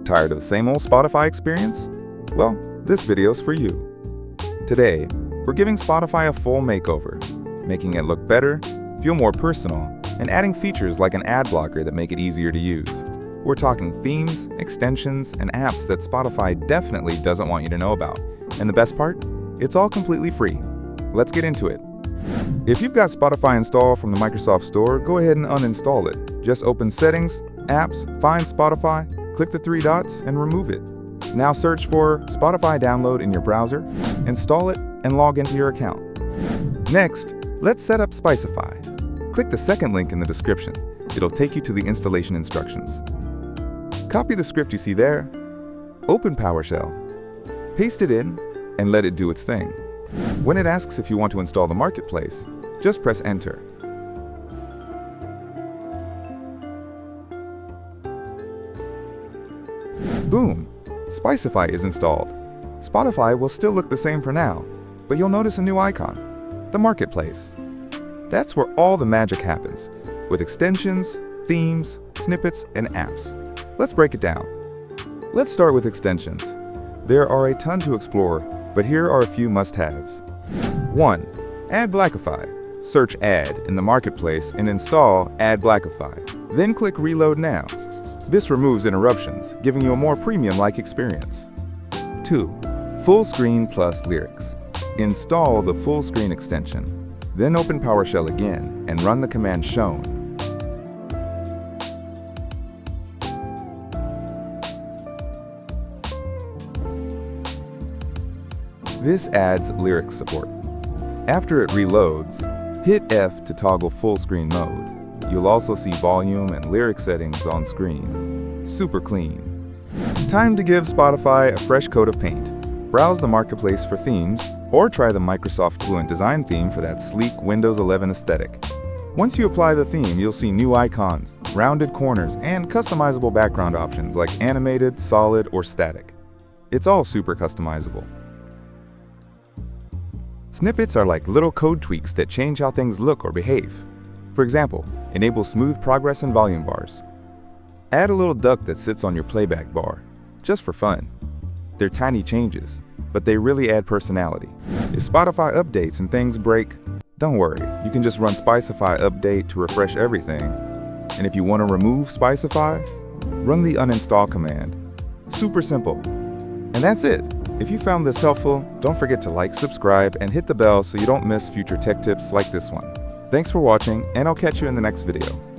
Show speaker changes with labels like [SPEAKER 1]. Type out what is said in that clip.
[SPEAKER 1] Tired of the same old Spotify experience? Well, this video's for you. Today, we're giving Spotify a full makeover, making it look better, feel more personal, and adding features like an ad blocker that make it easier to use. We're talking themes, extensions, and apps that Spotify definitely doesn't want you to know about. And the best part? It's all completely free. Let's get into it. If you've got Spotify installed from the Microsoft Store, go ahead and uninstall it. Just open Settings, Apps, find Spotify, click the three dots, and remove it. Now search for Spotify Download in your browser, install it, and log into your account. Next, let's set up Spicify. Click the second link in the description. It'll take you to the installation instructions. Copy the script you see there, open PowerShell, paste it in, and let it do its thing. When it asks if you want to install the marketplace, just press Enter. Boom! Spicify is installed. Spotify will still look the same for now, but you'll notice a new icon, the marketplace. That's where all the magic happens, with extensions, themes, snippets, and apps. Let's break it down. Let's start with extensions. There are a ton to explore, but here are a few must-haves. 1. Add Blackify. Search Add in the marketplace and install Add Blackify. Then click Reload Now. This removes interruptions, giving you a more premium-like experience. 2. Full Screen plus Lyrics. Install the Full Screen extension. Then open PowerShell again and run the command shown. This adds lyrics support. After it reloads, hit F to toggle full screen mode. You'll also see volume and lyric settings on screen. Super clean. Time to give Spotify a fresh coat of paint. Browse the marketplace for themes, or try the Microsoft Fluent Design theme for that sleek Windows 11 aesthetic. Once you apply the theme, you'll see new icons, rounded corners, and customizable background options like animated, solid, or static. It's all super customizable. Snippets are like little code tweaks that change how things look or behave. For example, enable smooth progress and volume bars. Add a little duck that sits on your playback bar, just for fun. They're tiny changes, but they really add personality. If Spotify updates and things break, don't worry, you can just run Spicify update to refresh everything. And if you want to remove Spicify, run the uninstall command. Super simple. And that's it. If you found this helpful, don't forget to like, subscribe, and hit the bell so you don't miss future tech tips like this one. Thanks for watching, and I'll catch you in the next video.